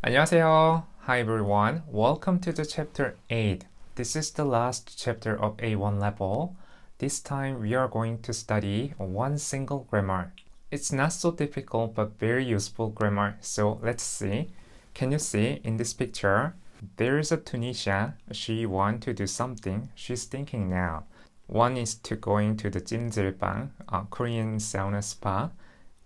안녕하세요. Hi everyone. Welcome to the chapter 8. This is the last chapter of A1 level. This time we are going to study one single grammar. It's not so difficult but very useful grammar. So let's see. Can you see in this picture? There is a Tunisia. She wants to do something. She's thinking now. One is to going to the 찜질방, a Korean sauna spa,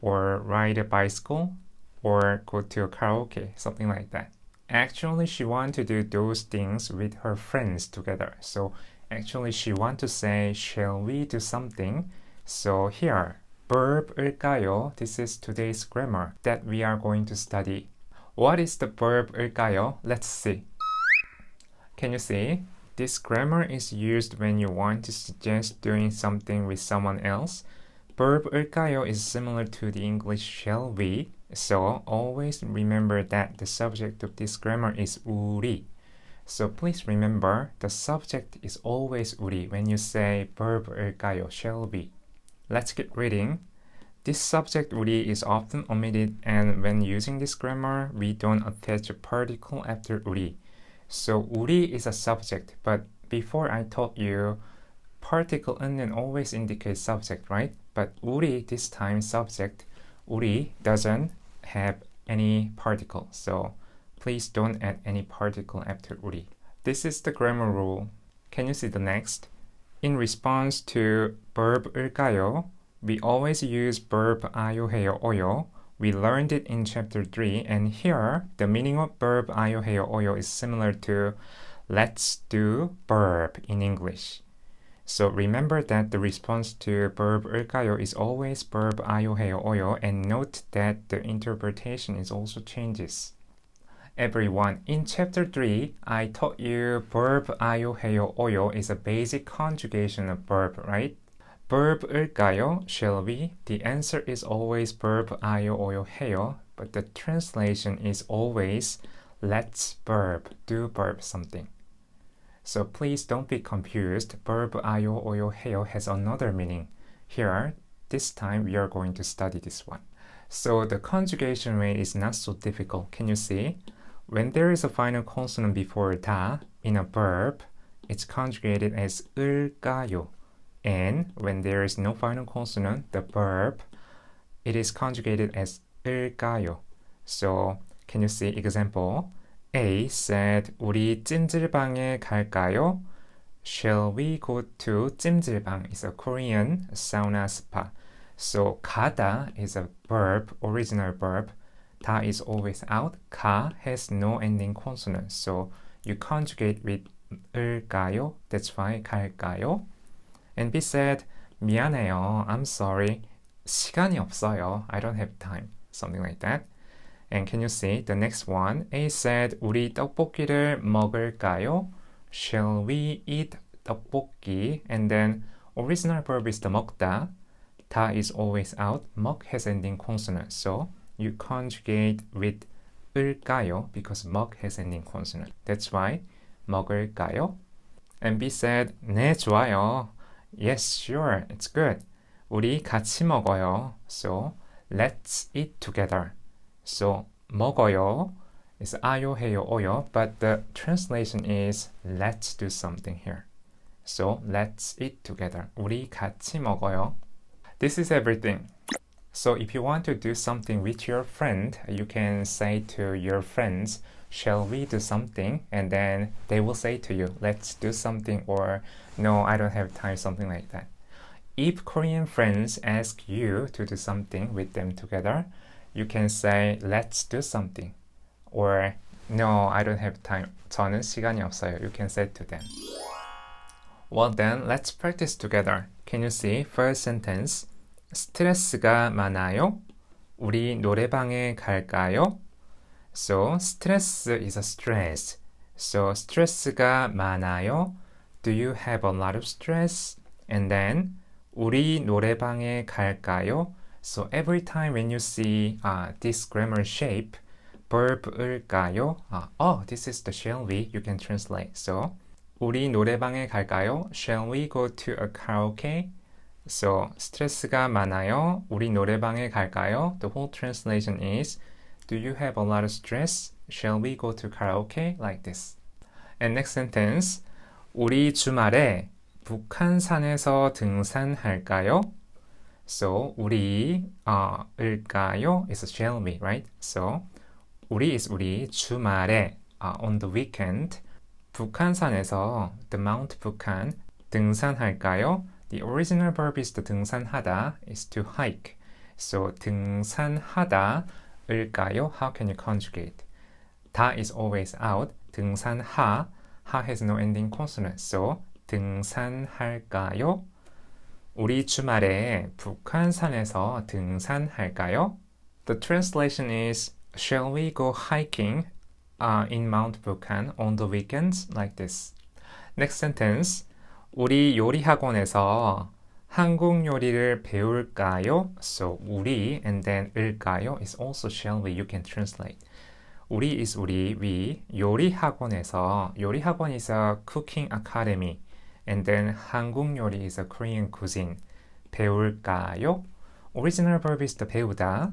or ride a bicycle, or go to a karaoke, something like that. Actually, she wants to do those things with her friends together. So actually, she wants to say, shall we do something? So here, verb을까요? This is today's grammar that we are going to study. What is the verb을까요? Let's see. Can you see? This grammar is used when you want to suggest doing something with someone else. verb을까요 is similar to the English shall we, so always remember that the subject of this grammar is 우리. So please remember the subject is always 우리 when you say verb을까요, shall we. Let's get reading. This subject 우리 is often omitted, and when using this grammar, we don't attach a particle after 우리. So 우리 is a subject, but before I taught you particle 은는 always indicates subject, right? But 우리, this time subject, 우리 doesn't have any particle. So please don't add any particle after 우리. This is the grammar rule. Can you see the next? In response to verb을까요, we always use verb 아요, 해요, 어요. We learned it in chapter 3, and here the meaning of verb 아요, 해요, 어요 is similar to let's do verb in English. So remember that the response to verb을까요 is always verb 아요, 해요, 어요, and note that the interpretation is also changes. Everyone, in chapter 3, I taught you verb 아요, 해요, 어요 is a basic conjugation of verb, right? verb을까요? Shall we? The answer is always verb 아요, 어요, 해요, but the translation is always let's verb, do verb something. So please don't be confused. Verb 아요, 어요, 해요 has another meaning. Here, this time we are going to study this one. So the conjugation way is not so difficult. Can you see? When there is a final consonant before 다 in a verb, it's conjugated as 을까요. And when there is no final consonant, the verb, it is conjugated as 을까요. So can you see example? A said, 우리 찜질방에 갈까요? Shall we go to 찜질방? It's a Korean sauna spa. So 가다 is a verb, original verb. 다 is always out. 가 has no ending consonant. So you conjugate with 을까요? That's why 갈까요? And B said, 미안해요. I'm sorry. 시간이 없어요. I don't have time. Something like that. And can you see the next one? A said, 우리 떡볶이를 먹을까요? Shall we eat 떡볶이? And then original verb is the 먹다. 다 is always out. 먹 has ending consonant. So you conjugate with 을까요? Because 먹 has ending consonant. That's why 먹을까요? And B said, 네, 좋아요. Yes, sure, it's good. 우리 같이 먹어요. So let's eat together. So 먹어요 is 아요, 해요, 어요, but the translation is let's do something here. So let's eat together. 우리 같이 먹어요. This is everything. So if you want to do something with your friend, you can say to your friends, shall we do something? And then they will say to you, let's do something, or no, I don't have time, something like that. If Korean friends ask you to do something with them together, you can say, let's do something. Or, no, I don't have time. 저는 시간이 없어요. You can say to them. Well then, let's practice together. Can you see? First sentence. 스트레스가 많아요? 우리 노래방에 갈까요? So, 스트레스 is a stress. So, 스트레스가 많아요? Do you have a lot of stress? And then, 우리 노래방에 갈까요? So every time when you see this grammar shape, verb을까요? This is the shall we, you can translate. So, 우리 노래방에 갈까요? Shall we go to a karaoke? So, 스트레스가 많아요? 우리 노래방에 갈까요? The whole translation is, do you have a lot of stress? Shall we go to karaoke? Like this. And next sentence. 우리 주말에 북한산에서 등산할까요? So 우리 을까요 is shall we, right? So 우리 is 우리 주말에 on the weekend 북한산에서 the Mount Bukhan 등산할까요? The original verb is to 등산하다 is to hike. So 등산하다 을까요? How can you conjugate? 다 is always out. 등산하 하 has no ending consonant. So 등산할까요? 우리 주말에 북한산에서 등산할까요? The translation is shall we go hiking in Mount Bukhan on the weekends? Like this. Next sentence. 우리 요리 학원에서 한국 요리를 배울까요? So 우리 and then 을까요 is also shall we. You can translate. 우리 is 우리, we. 요리 학원에서 요리 학원 is a cooking academy. And then 한국 요리 is a Korean cuisine. 배울까요? Original verb is to 배우다.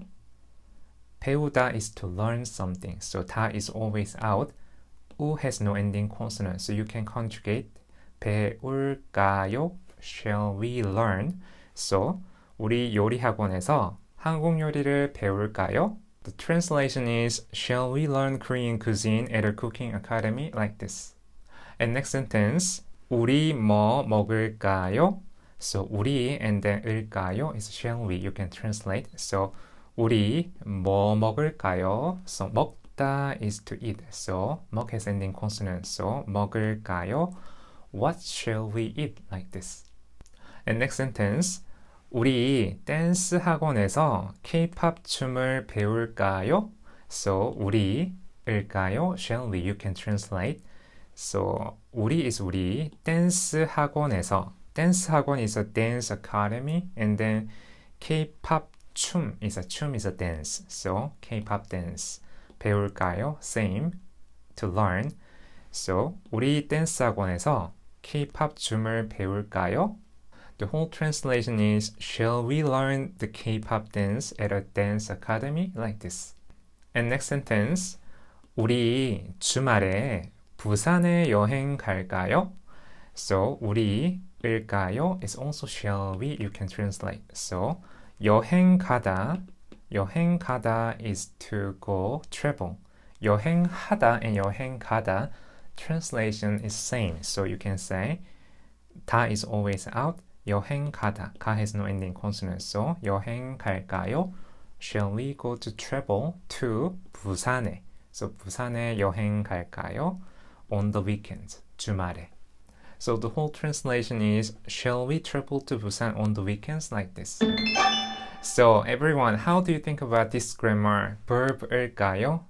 배우다 is to learn something. So 다 is always out. 우 has no ending consonant. So you can conjugate 배울까요? Shall we learn? So 우리 요리 학원에서 한국 요리를 배울까요? The translation is shall we learn Korean cuisine at a cooking academy? Like this. And next sentence. 우리 뭐 먹을까요? So 우리 and then 을까요 is shall we. You can translate. So 우리 뭐 먹을까요? So 먹다 is to eat. So 먹 has ending consonant. So 먹을까요? What shall we eat? Like this. And next sentence. 우리 댄스 학원에서 K-pop 춤을 배울까요? So 우리 을까요? Shall we? You can translate. So 우리 is 우리 댄스 학원에서 댄스 학원 is a dance academy and then K-pop 춤 is a dance. So K-pop dance 배울까요? Same to learn. So 우리 댄스 학원에서 K-pop 춤을 배울까요? The whole translation is shall we learn the K-pop dance at a dance academy? Like this. And next sentence. 우리 주말에 부산에 여행 갈까요? So 우리 을까요 is also shall we. You can translate. So 여행 가다 is to go travel. 여행하다 and 여행 가다 translation is same. So you can say 다 is always out. 여행 가다 가 has no ending consonant. So 여행 갈까요? Shall we go to travel to 부산에? So 부산에 여행 갈까요? On the weekends, 주말에. So the whole translation is shall we travel to Busan on the weekends? Like this. So everyone, how do you think about this grammar? verb 을까요?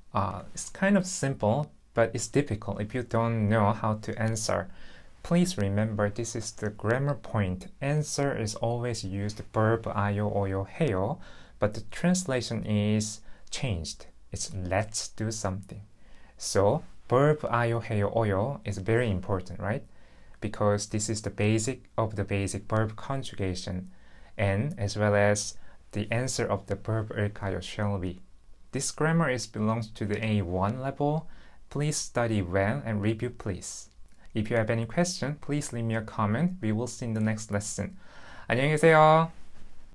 It's kind of simple, but it's difficult if you don't know how to answer. Please remember this is the grammar point. Answer is always used verb 아요, 어요, 해요, but the translation is changed. It's let's do something. So verb 아요, 해요, 어요 is very important, right? Because this is the basic of the basic verb conjugation, and as well as the answer of the verb 을까요, shall we. This grammar belongs to the A1 level. Please study well and review, please. If you have any question, please leave me a comment. We will see in the next lesson. 안녕히 계세요.